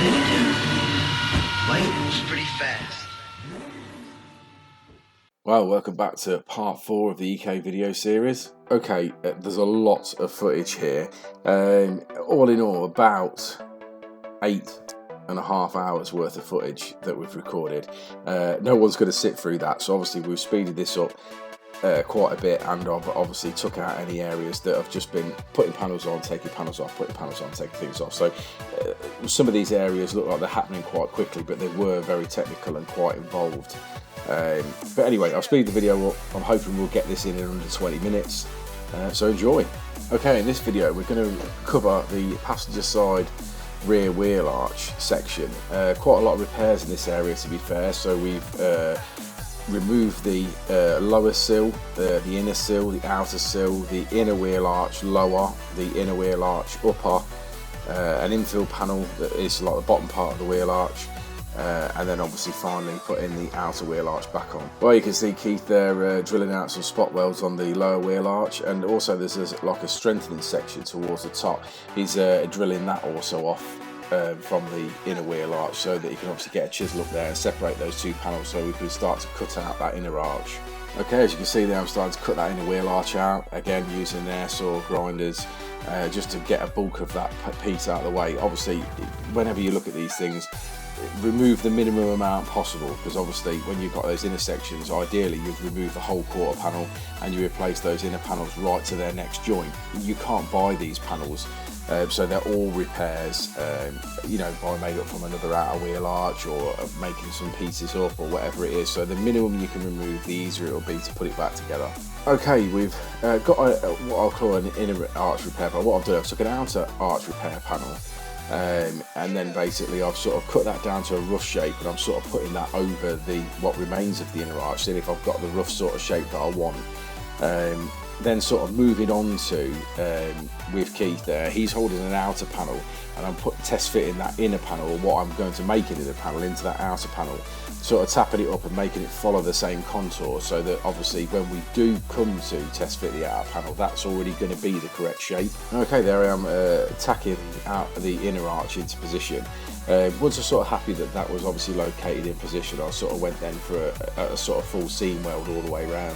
Light was pretty fast. Well, welcome back to part 4 of the EK video series. Okay, there's a lot of footage here. All in all, about 8.5 hours worth of footage that we've recorded. No one's going to sit through that, so obviously we've speeded this up quite a bit, and I've obviously took out any areas that have just been putting panels on, taking panels off, putting panels on, taking things off. So some of these areas look like they're happening quite quickly, but they were very technical and quite involved. But anyway, I'll speed the video up. I'm hoping we'll get this in under 20 minutes, so enjoy. Okay, in this video we're going to cover the passenger side rear wheel arch section. Quite a lot of repairs in this area, to be fair. So we've removed the lower sill, the inner sill, the outer sill, the inner wheel arch lower, the inner wheel arch upper, an infill panel that is like the bottom part of the wheel arch, and then obviously finally putting the outer wheel arch back on. Well, you can see Keith there drilling out some spot welds on the lower wheel arch, and also there's like a strengthening section towards the top. He's drilling that also off from the inner wheel arch, so that you can obviously get a chisel up there and separate those two panels so we can start to cut out that inner arch. Okay, as you can see there, I'm starting to cut that inner wheel arch out, again using air saw grinders, just to get a bulk of that piece out of the way. Obviously, whenever you look at these things, remove the minimum amount possible, because obviously when you've got those intersections, ideally you'd remove the whole quarter panel and you replace those inner panels right to their next joint. You can't buy these panels, so they're all repairs, you know, by made up from another outer wheel arch or making some pieces up or whatever it is. So the minimum you can remove, the easier it'll be to put it back together. Okay, we've got what I'll call an inner arch repair, but what I've done, I've took an outer arch repair panel, and then basically I've sort of cut that down to a rough shape, and I'm sort of putting that over what remains of the inner arch, seeing if I've got the rough sort of shape that I want. Then sort of moving on to with Keith there, he's holding an outer panel, and I'm test fitting that inner panel, or what I'm going to make an inner panel, into that outer panel, sort of tapping it up and making it follow the same contour, so that obviously when we do come to test fit the outer panel, that's already going to be the correct shape. Okay, there I am tacking out the inner arch into position. Once I'm sort of happy that that was obviously located in position, I sort of went then for a sort of full seam weld all the way around.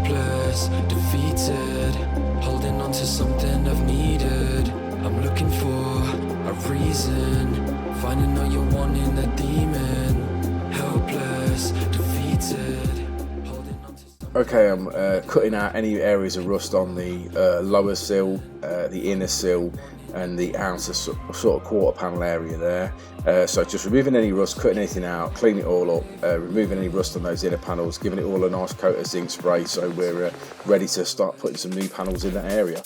helpless, defeated, holding on to something I've needed. I'm looking for a reason, finding all you're wanting, a demon, helpless, defeated, holding on to something. Okay, I'm cutting out any areas of rust on the lower sill, the inner sill, and the outer sort of quarter panel area there. So just removing any rust, cutting anything out, cleaning it all up, removing any rust on those inner panels, giving it all a nice coat of zinc spray so we're ready to start putting some new panels in that area.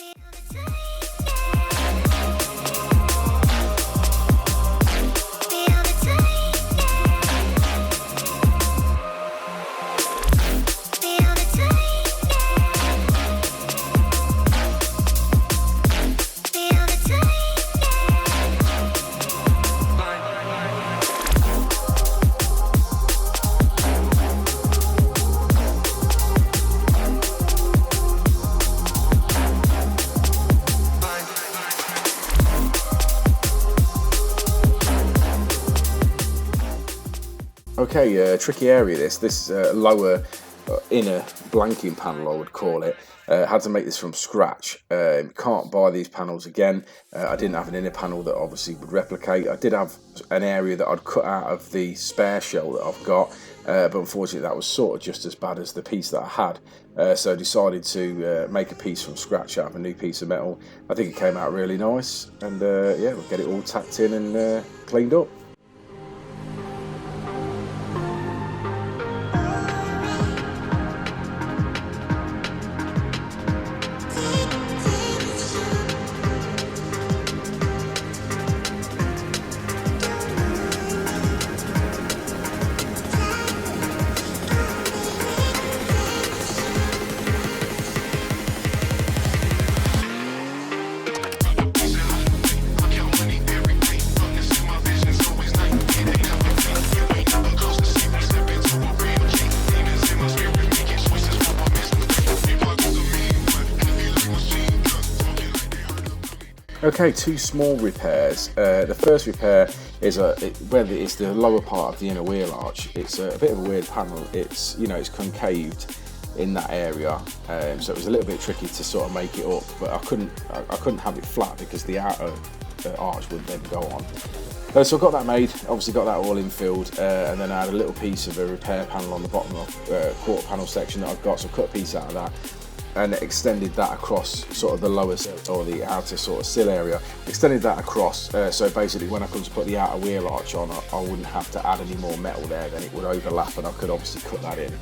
Okay, tricky area this lower inner blanking panel, I would call it. Had to make this from scratch. Can't buy these panels again. I didn't have an inner panel that obviously would replicate. I did have an area that I'd cut out of the spare shell that I've got, but unfortunately that was sort of just as bad as the piece that I had. So I decided to make a piece from scratch out of a new piece of metal. I think it came out really nice, and yeah, we'll get it all tacked in and cleaned up. Okay, two small repairs. The first repair is where it's the lower part of the inner wheel arch. It's a bit of a weird panel. It's it's concaved in that area, so it was a little bit tricky to sort of make it up. But I couldn't have it flat because the outer arch would then go on. So I got that made. Obviously got that all infilled, and then I had a little piece of a repair panel on the bottom of quarter panel section that I've got. So I cut a piece out of that and extended that across sort of the lower or the outer sort of sill area. Extended that across, so basically when I come to put the outer wheel arch on, I wouldn't have to add any more metal there, then it would overlap and I could obviously cut that in.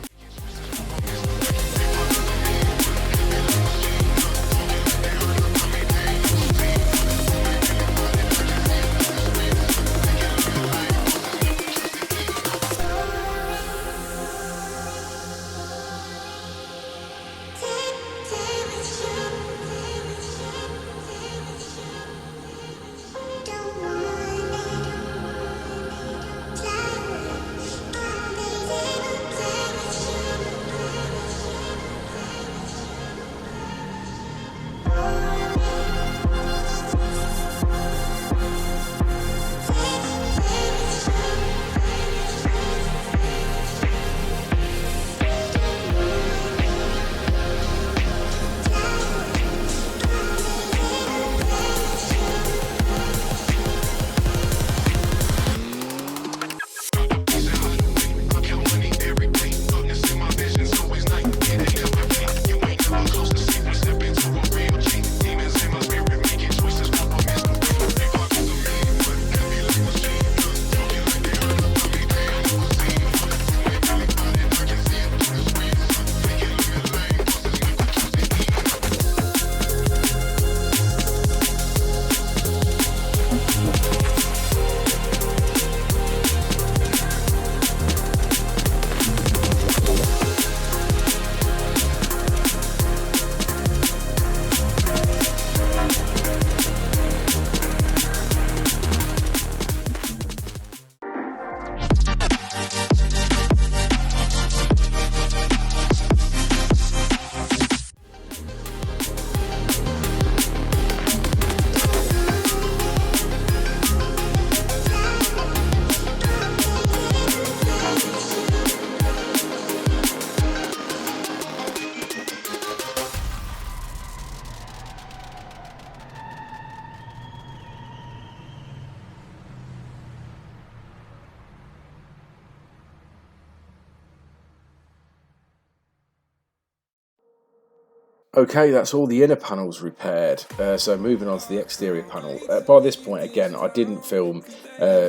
Okay, that's all the inner panels repaired. So moving on to the exterior panel. By this point, again, I didn't film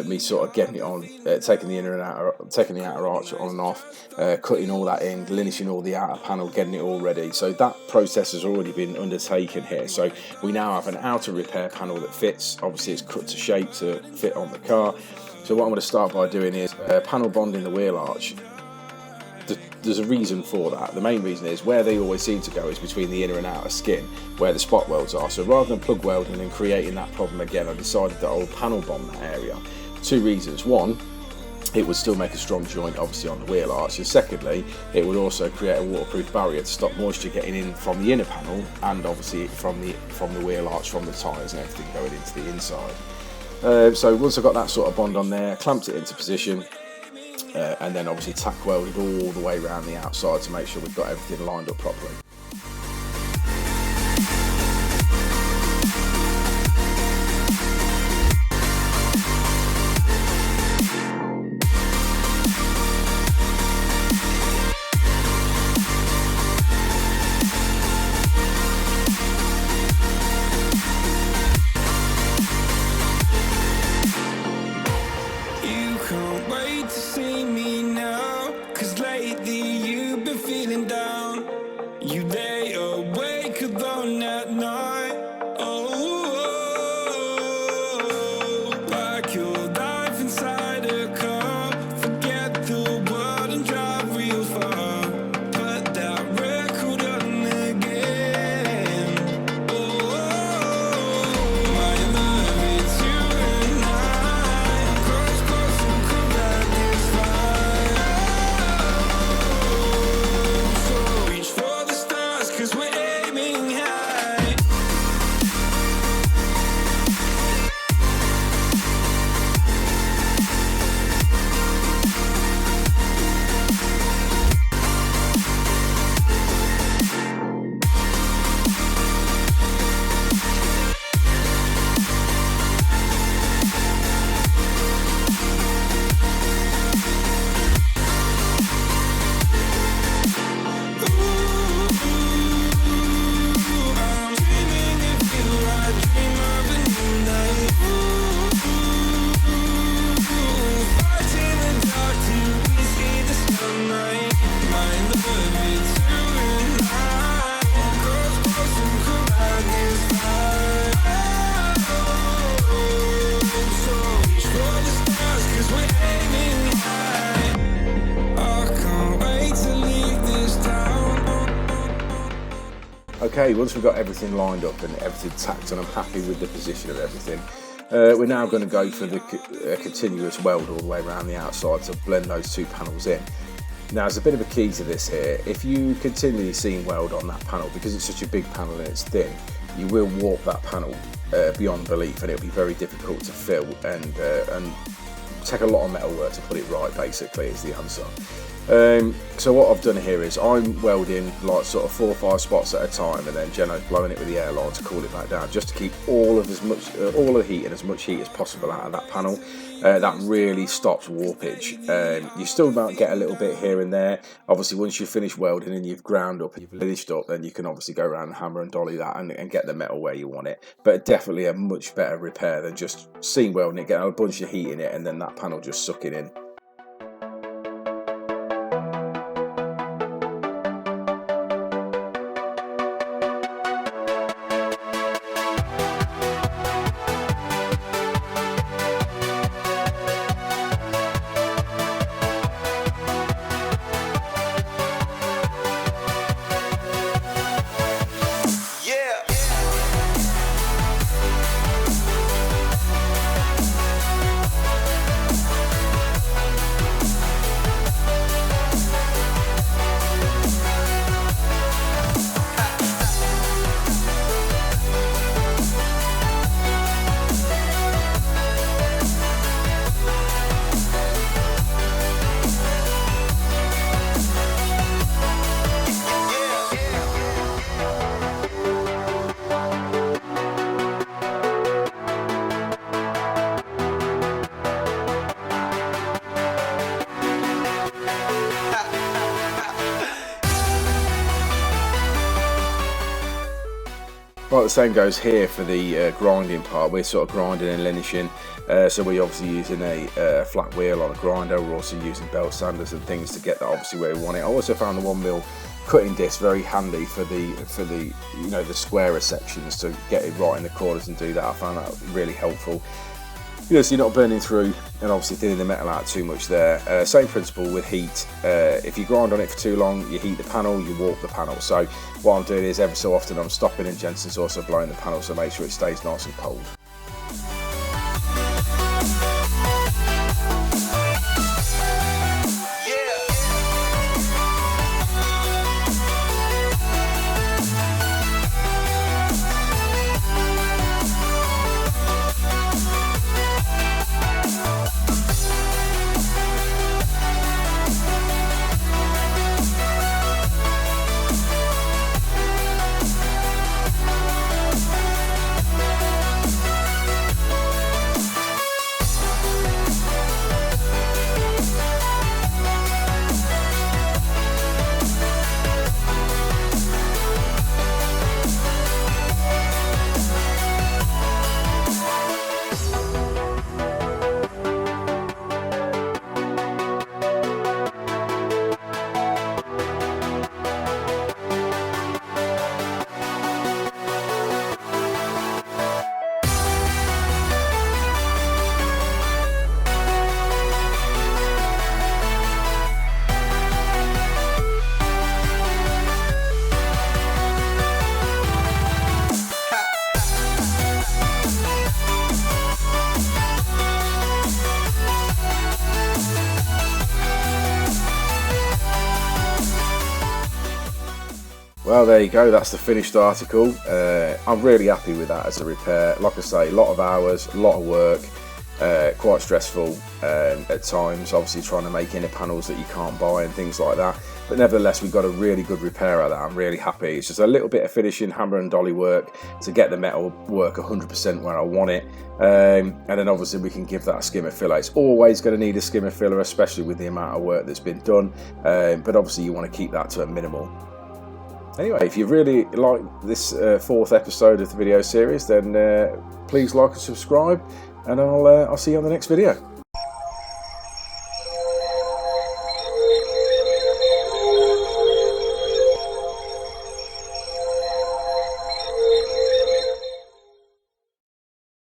me sort of getting it on, taking the inner and outer, taking the outer arch on and off, cutting all that in, linishing all the outer panel, getting it all ready. So that process has already been undertaken here. So we now have an outer repair panel that fits. Obviously, it's cut to shape to fit on the car. So what I'm going to start by doing is panel bonding the wheel arch. There's a reason for that. The main reason is where they always seem to go is between the inner and outer skin, where the spot welds are. So rather than plug welding and creating that problem again, I decided that I would panel bond that area. Two reasons. One, it would still make a strong joint obviously on the wheel arch, and secondly, it would also create a waterproof barrier to stop moisture getting in from the inner panel and obviously from the wheel arch, from the tyres and everything going into the inside. So once I've got that sort of bond on there, clamped it into position, and then obviously tack welded all the way around the outside to make sure we've got everything lined up properly. Okay, once we've got everything lined up and everything tacked and I'm happy with the position of everything, we're now going to go for the continuous weld all the way around the outside to blend those two panels in. Now, there's a bit of a key to this here. If you continually seam weld on that panel, because it's such a big panel and it's thin, you will warp that panel beyond belief, and it'll be very difficult to fill and take a lot of metal work to put it right, basically, is the answer. So what I've done here is I'm welding like sort of 4 or 5 spots at a time, and then Geno's blowing it with the air line to cool it back down, just to keep all of the heat and as much heat as possible out of that panel. That really stops warpage. You still might get a little bit here and there. Obviously, once you've finished welding and you've ground up and you've finished up, then you can obviously go around and hammer and dolly that and get the metal where you want it. But definitely a much better repair than just seam welding it, getting a bunch of heat in it, and then that panel just sucking in. Well, the same goes here for the grinding part. We're sort of grinding and linishing, so we're obviously using a flat wheel on a grinder. We're also using belt sanders and things to get that obviously where we want it. I also found the 1mm cutting disc very handy for the you know, the squarer sections, to get it right in the corners and do that. I found that really helpful. You know, so you're not burning through and obviously thinning the metal out too much there. Same principle with heat. If you grind on it for too long, you heat the panel, you warp the panel. So what I'm doing is every so often I'm stopping, and Jensen's also blowing the panel, so make sure it stays nice and cold. Well, there you go, that's the finished article. I'm really happy with that as a repair. Like I say, a lot of hours, a lot of work, quite stressful at times, obviously trying to make inner panels that you can't buy and things like that. But nevertheless, we've got a really good repair out of that. I'm really happy. It's just a little bit of finishing, hammer and dolly work to get the metal work 100% where I want it. And then obviously we can give that a skimmer filler. It's always going to need a skimmer filler, especially with the amount of work that's been done. But obviously you want to keep that to a minimal. Anyway, if you really like this fourth episode of the video series, then please like and subscribe, and I'll see you on the next video.